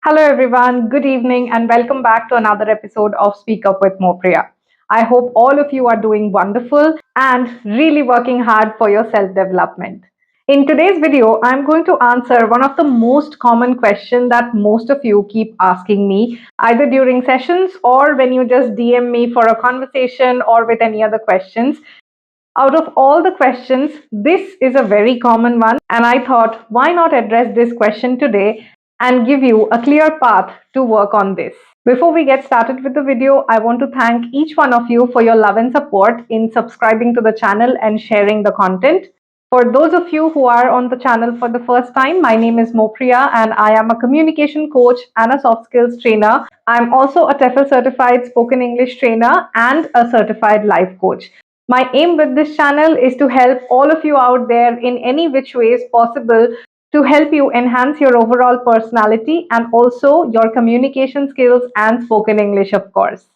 Hello, everyone. Good evening, and welcome back to another episode of Speak Up with Mopriya. I hope all of you are doing wonderful and really working hard for your self development. In today's video, I'm going to answer one of the most common questions that most of you keep asking me, either during sessions or when you just DM me for a conversation or with any other questions. Out of all the questions, this is a very common one, and I thought, why not address this question today and give you a clear path to work on this. Before we get started with the video, I want to thank each one of you for your love and support in subscribing to the channel and sharing the content. For those of you who are on the channel for the first time, my name is Mopriya and I am a communication coach and a soft skills trainer. I'm also a TEFL certified spoken English trainer and a certified life coach. My aim with this channel is to help all of you out there in any which ways possible to help you enhance your overall personality and also your communication skills and spoken English, of course.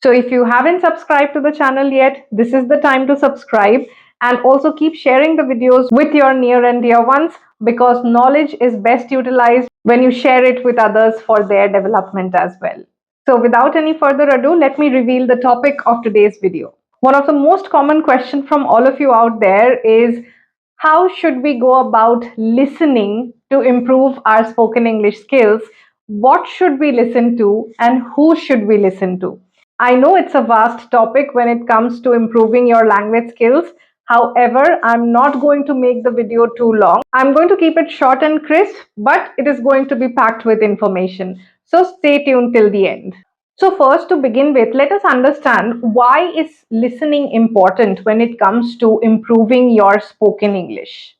So if you haven't subscribed to the channel yet, this is the time to subscribe and also keep sharing the videos with your near and dear ones because knowledge is best utilized when you share it with others for their development as well. So without any further ado, let me reveal the topic of today's video. One of the most common questions from all of you out there is how should we go about listening to improve our spoken English skills? What should we listen to and who should we listen to? I know it's a vast topic when it comes to improving your language skills. However, I'm not going to make the video too long. I'm going to keep it short and crisp, but it is going to be packed with information. So stay tuned till the end. So first, to begin with, let us understand why is listening important when it comes to improving your spoken English.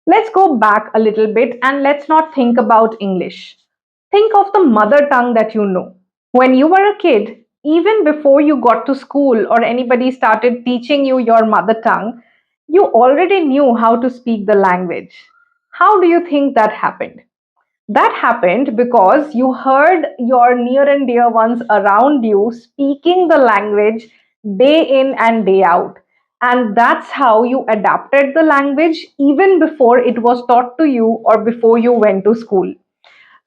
Let's go back a little bit and let's not think about English. Think of the mother tongue that you know. When you were a kid, even before you got to school or anybody started teaching you your mother tongue, you already knew how to speak the language. How do you think that happened? That happened because you heard your near and dear ones around you speaking the language day in and day out. And that's how you adapted the language even before it was taught to you or before you went to school.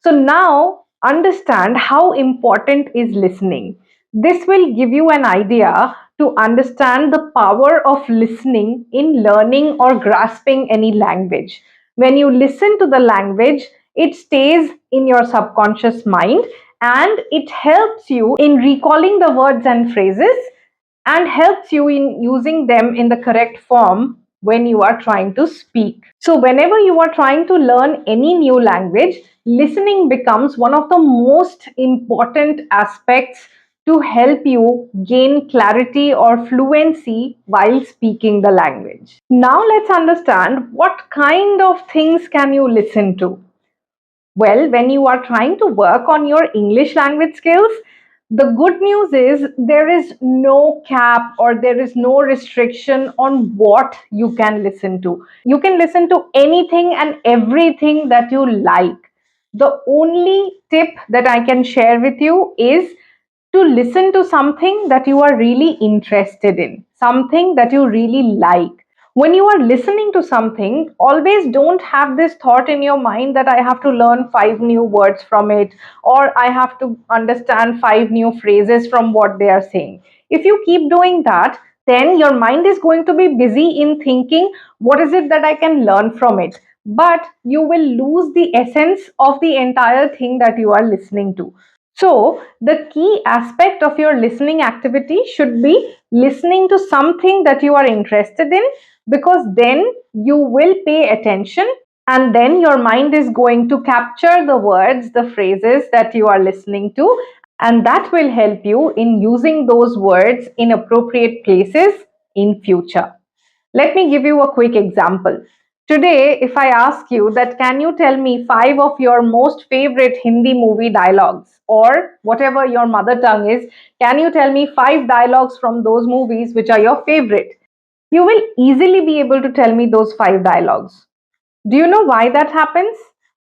So now understand how important is listening. This will give you an idea to understand the power of listening in learning or grasping any language. When you listen to the language, it stays in your subconscious mind and it helps you in recalling the words and phrases and helps you in using them in the correct form when you are trying to speak. So, whenever you are trying to learn any new language, listening becomes one of the most important aspects to help you gain clarity or fluency while speaking the language. Now, let's understand what kind of things can you listen to. Well, when you are trying to work on your English language skills, the good news is there is no cap or there is no restriction on what you can listen to. You can listen to anything and everything that you like. The only tip that I can share with you is to listen to something that you are really interested in, something that you really like. When you are listening to something, always don't have this thought in your mind that I have to learn five new words from it or I have to understand five new phrases from what they are saying. If you keep doing that, then your mind is going to be busy in thinking, what is it that I can learn from it? But you will lose the essence of the entire thing that you are listening to. So, the key aspect of your listening activity should be listening to something that you are interested in because then you will pay attention and then your mind is going to capture the words, the phrases that you are listening to, and that will help you in using those words in appropriate places in future. Let me give you a quick example. Today, if I ask you that can you tell me five of your most favorite Hindi movie dialogues or whatever your mother tongue is, can you tell me five dialogues from those movies which are your favorite? You will easily be able to tell me those five dialogues. Do you know why that happens?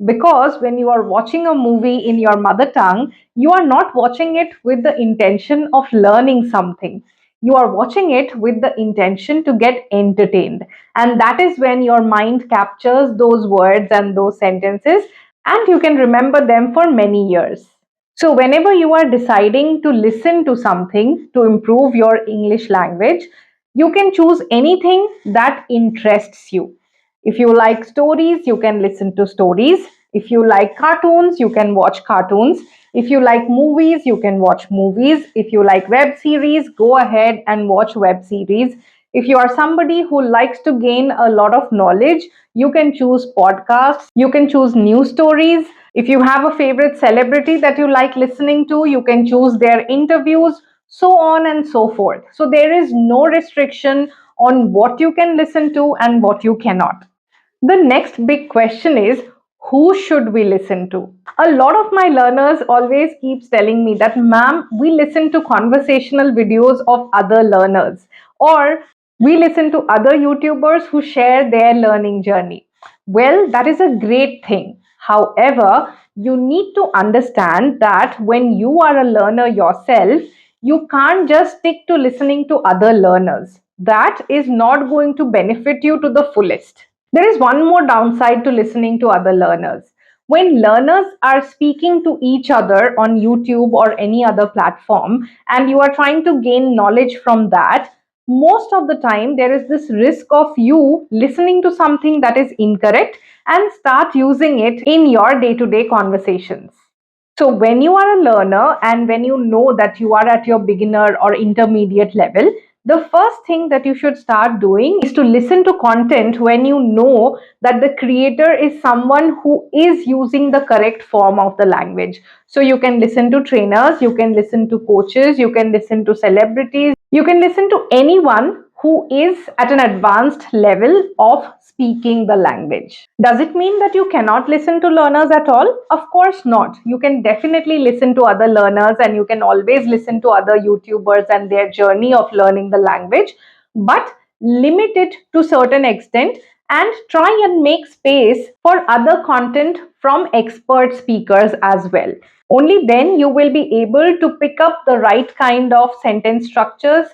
Because when you are watching a movie in your mother tongue, you are not watching it with the intention of learning something. You are watching it with the intention to get entertained. And that is when your mind captures those words and those sentences and you can remember them for many years. So, whenever you are deciding to listen to something to improve your English language, you can choose anything that interests you. If you like stories, you can listen to stories. If you like cartoons, you can watch cartoons. If you like movies, you can watch movies. If you like web series, go ahead and watch web series. If you are somebody who likes to gain a lot of knowledge, you can choose podcasts, you can choose news stories. If you have a favorite celebrity that you like listening to, you can choose their interviews, so on and so forth. So there is no restriction on what you can listen to and what you cannot. The next big question is, who should we listen to? A lot of my learners always keeps telling me that, ma'am, we listen to conversational videos of other learners, or we listen to other YouTubers who share their learning journey. Well, that is a great thing. However, you need to understand that when you are a learner yourself, you can't just stick to listening to other learners. That is not going to benefit you to the fullest. There is one more downside to listening to other learners. When learners are speaking to each other on YouTube or any other platform, and you are trying to gain knowledge from that, most of the time there is this risk of you listening to something that is incorrect and start using it in your day to day conversations. So, when you are a learner and when you know that you are at your beginner or intermediate level, the first thing that you should start doing is to listen to content when you know that the creator is someone who is using the correct form of the language. So, you can listen to trainers, you can listen to coaches, you can listen to celebrities, you can listen to anyone who is at an advanced level of speaking the language. Does it mean that you cannot listen to learners at all? Of course not. You can definitely listen to other learners and you can always listen to other YouTubers and their journey of learning the language, but limit it to certain extent and try and make space for other content from expert speakers as well. Only then you will be able to pick up the right kind of sentence structures.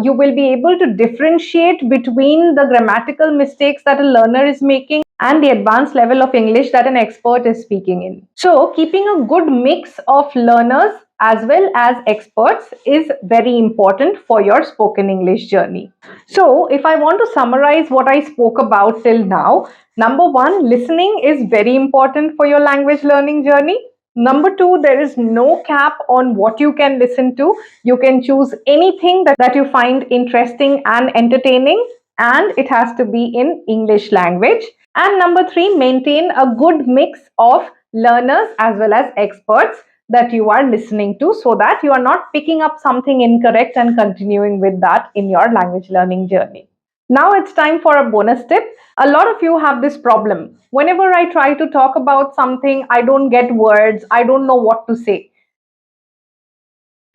You will be able to differentiate between the grammatical mistakes that a learner is making and the advanced level of English that an expert is speaking in. So, keeping a good mix of learners as well as experts is very important for your spoken English journey. So, if I want to summarize what I spoke about till now, number one, listening is very important for your language learning journey. Number two, there is no cap on what you can listen to. You can choose anything that you find interesting and entertaining, and it has to be in English language. And number three, maintain a good mix of learners as well as experts that you are listening to so that you are not picking up something incorrect and continuing with that in your language learning journey. Now it's time for a bonus tip. A lot of you have this problem. Whenever I try to talk about something, I don't get words, I don't know what to say.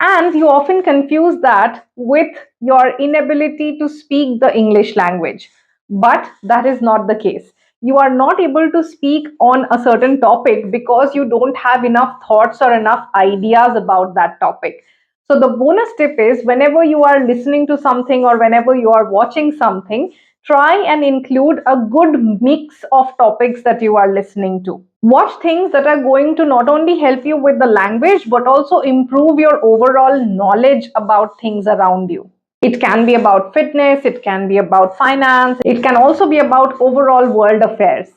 And you often confuse that with your inability to speak the English language. But that is not the case. You are not able to speak on a certain topic because you don't have enough thoughts or enough ideas about that topic. So, the bonus tip is whenever you are listening to something or whenever you are watching something, try and include a good mix of topics that you are listening to. Watch things that are going to not only help you with the language but also improve your overall knowledge about things around you. It can be about fitness, it can be about finance, it can also be about overall world affairs.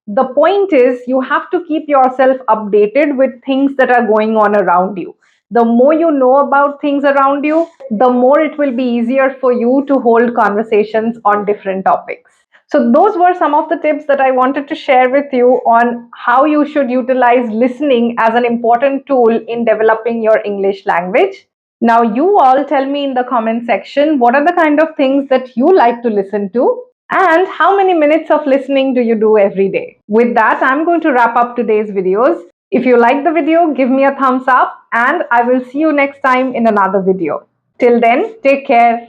The point is, you have to keep yourself updated with things that are going on around you. The more you know about things around you, the more it will be easier for you to hold conversations on different topics. So, those were some of the tips that I wanted to share with you on how you should utilize listening as an important tool in developing your English language. Now, you all tell me in the comment section what are the kind of things that you like to listen to and how many minutes of listening do you do every day. With that, I'm going to wrap up today's videos. If you like the video, give me a thumbs up and I will see you next time in another video. Till then, take care.